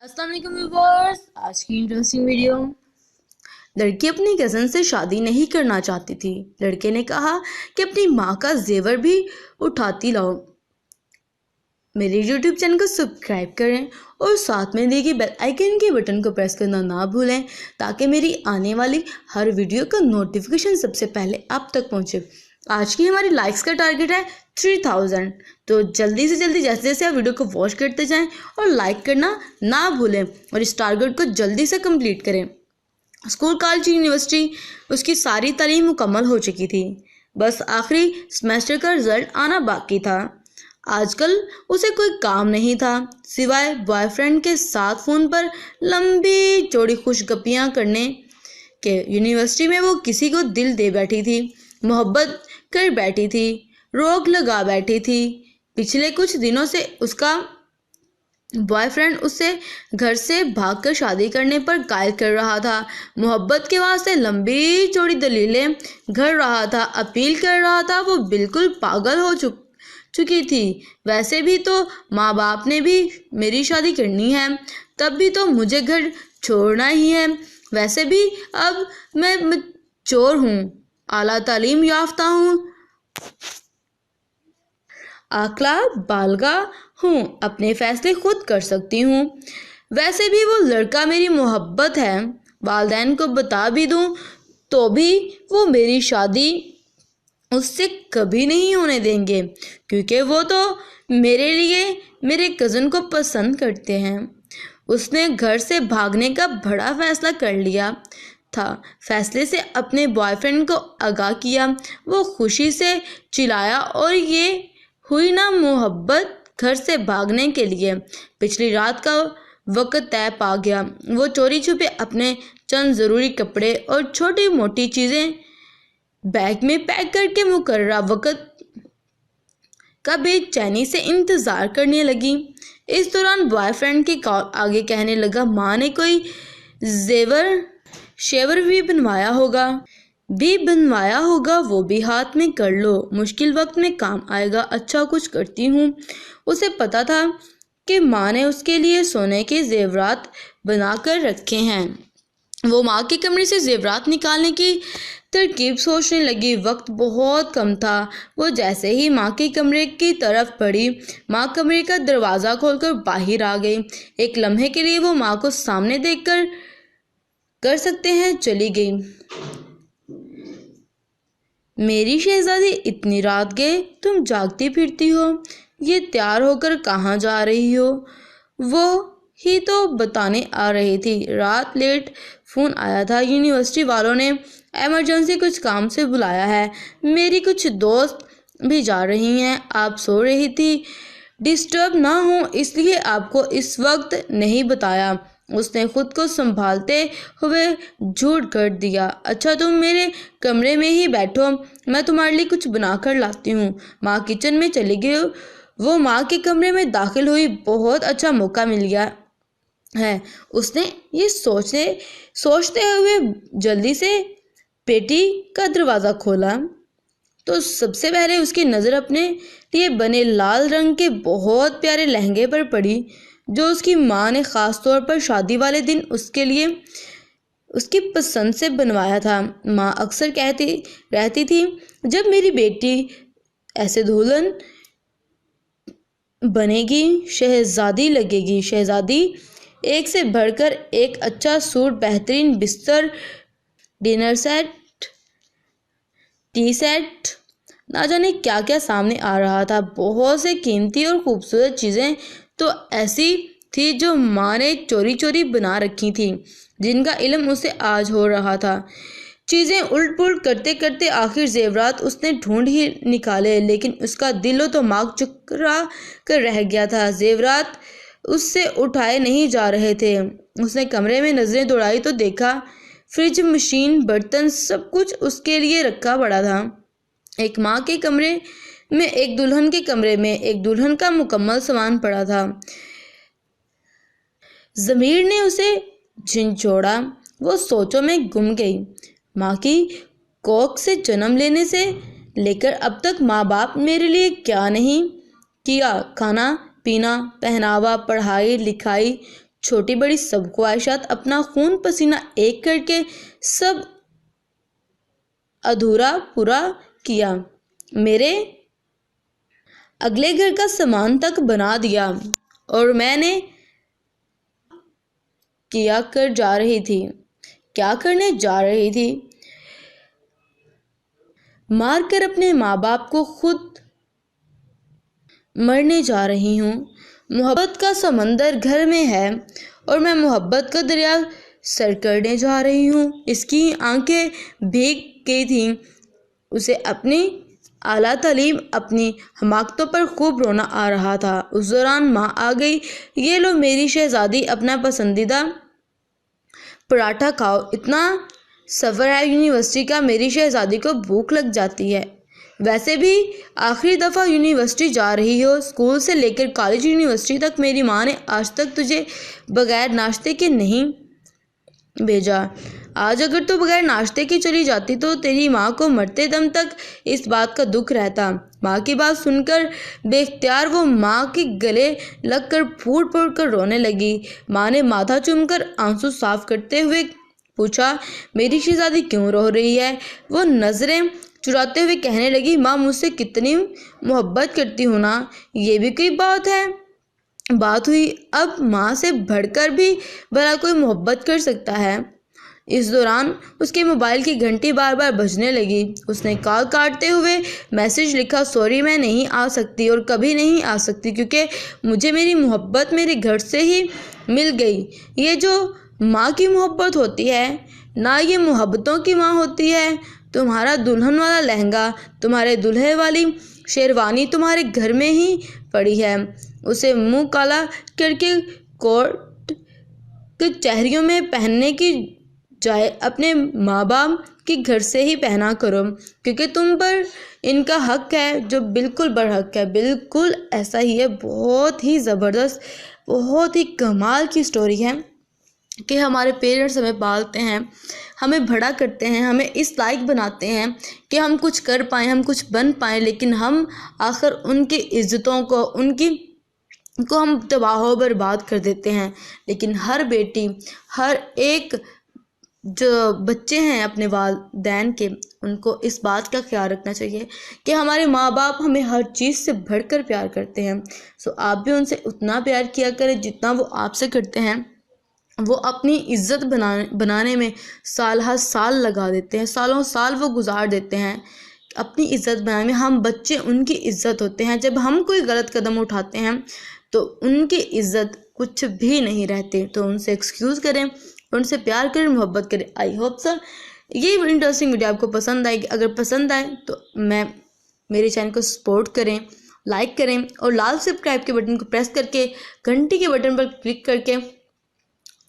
अस्सलाम वालेकुम व्यूअर्स, आज की इंटरेस्टिंग वीडियो। लड़की अपनी कज़न से शादी नहीं करना चाहती थी। लड़के ने कहा कि अपनी माँ का जेवर भी उठाती लाओ। मेरे यूट्यूब चैनल को सब्सक्राइब करें और साथ में दिए गए बेल आइकन के बटन को प्रेस करना ना भूलें ताकि मेरी आने वाली हर वीडियो का नोटिफिकेशन सबसे पहले आप तक पहुँचे। आज की हमारी लाइक्स का टारगेट है 3000, तो जल्दी से जल्दी जैसे जैसे आप वीडियो को वॉच करते जाएं और लाइक करना ना भूलें और इस टारगेट को जल्दी से कंप्लीट करें। स्कूल, कॉलेज, यूनिवर्सिटी उसकी सारी तालीम मुकम्मल हो चुकी थी, बस आखिरी सेमेस्टर का रिजल्ट आना बाकी था। आजकल उसे कोई काम नहीं था सिवाय बॉयफ्रेंड के साथ फ़ोन पर लंबी चौड़ी खुशगपियाँ करने के। यूनिवर्सिटी में वो किसी को दिल दे बैठी थी, मोहब्बत कर बैठी थी, रोक लगा बैठी थी। पिछले कुछ दिनों से उसका बॉयफ्रेंड उससे घर से भागकर शादी करने पर कायल कर रहा था। मोहब्बत के वास्ते लंबी चौड़ी दलीलें गढ़ रहा था, अपील कर रहा था। वो बिल्कुल पागल हो चुकी थी। वैसे भी तो माँ बाप ने भी मेरी शादी करनी है, तब भी तो मुझे घर छोड़ना ही है। वैसे भी अब मैं चोर हूँ, आला तालीम याफ्ता हूँ, आकला बालगा हूँ, अपने फैसले खुद कर सकती हूँ। वैसे भी वो लड़का मेरी मोहब्बत है, वालिदैन को बता भी दूँ तो भी वो मेरी शादी उससे कभी नहीं होने देंगे, क्योंकि वो तो मेरे लिए मेरे कज़न को पसंद करते हैं। उसने घर से भागने का बड़ा फैसला कर लिया था। फैसले से अपने बॉयफ्रेंड को आगाह किया। वो खुशी से चिल्लाया और ये हुई ना मोहब्बत घर से भागने के लिए। पिछली रात का वक्त तय पा गया। वो चोरी छुपे अपने चंद ज़रूरी कपड़े और छोटी मोटी चीज़ें बैग में पैक करके मुकर्ररा वक्त का बेचैनी से इंतज़ार करने लगी। इस दौरान बॉयफ्रेंड की कॉल आगे कहने लगा, माँ ने कोई जेवर शेवर भी बनवाया होगा, वो भी हाथ में कर लो, मुश्किल वक्त में काम आएगा। अच्छा कुछ करती हूँ। उसे पता था कि माँ ने उसके लिए सोने के जेवरात बना कर रखे हैं। वो माँ के कमरे से जेवरात निकालने की तरकीब सोचने लगी। वक्त बहुत कम था। वो जैसे ही माँ के कमरे की तरफ बढ़ी, माँ कमरे का दरवाज़ा खोलकर बाहर आ गई। एक लम्हे के लिए वो माँ को सामने देखकर कर सकते हैं चली गई। मेरी शहजादी, इतनी रात गए तुम जागती फिरती हो, ये तैयार होकर कहाँ जा रही हो? वो ही तो बताने आ रही थी। रात लेट फ़ोन आया था, यूनिवर्सिटी वालों ने एमरजेंसी कुछ काम से बुलाया है। मेरी कुछ दोस्त भी जा रही हैं। आप सो रही थी, डिस्टर्ब ना हो इसलिए आपको इस वक्त नहीं बताया। उसने खुद को संभालते हुए झूठ कर दिया। अच्छा तुम मेरे कमरे में ही बैठो, मैं तुम्हारे लिए कुछ बना कर लाती हूँ। माँ किचन में चली गई। वो माँ के कमरे में दाखिल हुई। बहुत अच्छा मौका मिल गया है, उसने ये सोचते हुए जल्दी से पेटी का दरवाज़ा खोला तो सबसे पहले उसकी नज़र अपने लिए बने लाल रंग के बहुत प्यारे लहंगे पर पड़ी, जो उसकी माँ ने ख़ास तौर पर शादी वाले दिन उसके लिए उसकी पसंद से बनवाया था। माँ अक्सर कहती रहती थी, जब मेरी बेटी ऐसे दुल्हन बनेगी शहजादी लगेगी। शहजादी एक से बढ़कर एक अच्छा सूट, बेहतरीन बिस्तर, डिनर सेट, टी सेट, ना जाने क्या क्या सामने आ रहा था। बहुत से कीमती और खूबसूरत चीज़ें तो ऐसी थी जो माँ ने चोरी चोरी बना रखी थी, जिनका इल्म उसे आज हो रहा था। चीज़ें उलट पुलट करते करते आखिर जेवरात उसने ढूंढ ही निकाले, लेकिन उसका दिलो तो माग चुकरा कर रह गया था। जेवरात उससे उठाए नहीं जा रहे थे। उसने कमरे में नज़रें दौड़ाई तो देखा फ्रिज, मशीन, बर्तन सब कुछ उसके लिए रखा पड़ा था। एक माँ के कमरे में, एक दुल्हन के कमरे में एक दुल्हन का मुकम्मल सामान पड़ा था। ज़मीर ने उसे झिंझोड़ा। वो सोचों में गुम गई। माँ की कोख से जन्म लेने से लेकर अब तक माँ बाप मेरे लिए क्या नहीं किया। खाना पीना, पहनावा, पढ़ाई लिखाई, چھوٹی بڑی سب خواہشات اپنا خون پسینہ ایک کر کے سب ادھورا پورا کیا، میرے اگلے گھر کا سامان تک بنا دیا، اور میں نے کیا کرنے جا رہی تھی، مار کر اپنے ماں باپ کو خود مرنے جا رہی ہوں۔ محبت کا سمندر گھر میں ہے اور میں محبت کا دریا سر کرنے جا رہی ہوں۔ اس کی آنکھیں بھیگ گئی تھیں، اسے اپنی اعلیٰ تعلیم، اپنی حماقتوں پر خوب رونا آ رہا تھا۔ اس دوران ماں آ گئی، یہ لو میری شہزادی اپنا پسندیدہ پراٹھا کھاؤ، اتنا سفر ہے یونیورسٹی کا، میری شہزادی کو بھوک لگ جاتی ہے، ویسے بھی آخری دفعہ یونیورسٹی جا رہی ہو، اسکول سے لے کر کالج یونیورسٹی تک میری ماں نے آج تک تجھے بغیر ناشتے کے نہیں بھیجا، آج اگر تو بغیر ناشتے کے چلی جاتی تو تیری ماں کو مرتے دم تک اس بات کا دکھ رہتا۔ ماں کی بات سن کر بے اختیار وہ ماں کے گلے لگ کر پھوٹ پھوٹ کر رونے لگی۔ ماں نے ماتھا چوم کر آنسو صاف کرتے ہوئے پوچھا، میری شہزادی کیوں رو رہی ہے؟ وہ نظریں چراتے ہوئے کہنے لگی، ماں مجھ سے کتنی محبت کرتی ہوں نا، یہ بھی کوئی بات ہوئی؟ اب ماں سے بڑھ کر بھی بھلا کوئی محبت کر سکتا ہے؟ اس دوران اس کے موبائل کی گھنٹی بار بار بجنے لگی۔ اس نے کال کاٹتے ہوئے میسج لکھا، سوری میں نہیں آ سکتی اور کبھی نہیں آ سکتی کیونکہ مجھے میری محبت میرے گھر سے ہی مل گئی۔ یہ جو ماں کی محبت ہوتی ہے نا، یہ محبتوں کی ماں ہوتی ہے۔ تمہارا دلہن والا لہنگا، تمہارے دولہے والی شیروانی تمہارے گھر میں ہی پڑی ہے، اسے منہ کالا کر کے کورٹ کچہریوں میں پہننے کی جائے اپنے ماں باپ کے گھر سے ہی پہنا کرو، کیونکہ تم پر ان کا حق ہے جو بالکل برحق ہے۔ بالکل ایسا ہی ہے۔ بہت ہی زبردست، بہت ہی کمال کی سٹوری ہے کہ ہمارے پیرنٹس ہمیں پالتے ہیں، ہمیں بڑا کرتے ہیں، ہمیں اس لائق بناتے ہیں کہ ہم کچھ کر پائیں، ہم کچھ بن پائیں، لیکن ہم آخر ان کی عزتوں کو ہم تباہ و برباد کر دیتے ہیں۔ لیکن ہر بیٹی، ہر ایک جو بچے ہیں اپنے والدین کے، ان کو اس بات کا خیال رکھنا چاہیے کہ ہمارے ماں باپ ہمیں ہر چیز سے بڑھ کر پیار کرتے ہیں، آپ بھی ان سے اتنا پیار کیا کریں جتنا وہ آپ سے کرتے ہیں۔ وہ اپنی عزت بنانے میں سال ہر سال لگا دیتے ہیں، سالوں سال وہ گزار دیتے ہیں اپنی عزت بنانے میں۔ ہم بچے ان کی عزت ہوتے ہیں، جب ہم کوئی غلط قدم اٹھاتے ہیں تو ان کی عزت کچھ بھی نہیں رہتی۔ تو ان سے ایکسکیوز کریں، ان سے پیار کریں، محبت کریں۔ آئی ہوپ سر یہ انٹرسٹنگ ویڈیو آپ کو پسند آئے گی۔ اگر پسند آئے تو میرے چینل کو سپورٹ کریں، لائک کریں اور لال سبسکرائب کے بٹن کو پریس کر کے گھنٹی کے بٹن پر کلک کر کے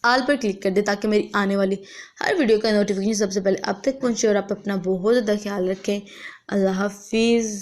آل پر کلک کر دیں تاکہ میری آنے والی ہر ویڈیو کا نوٹیفیکیشن سب سے پہلے آپ تک پہنچے، اور آپ اپنا بہت زیادہ خیال رکھیں۔ اللہ حافظ۔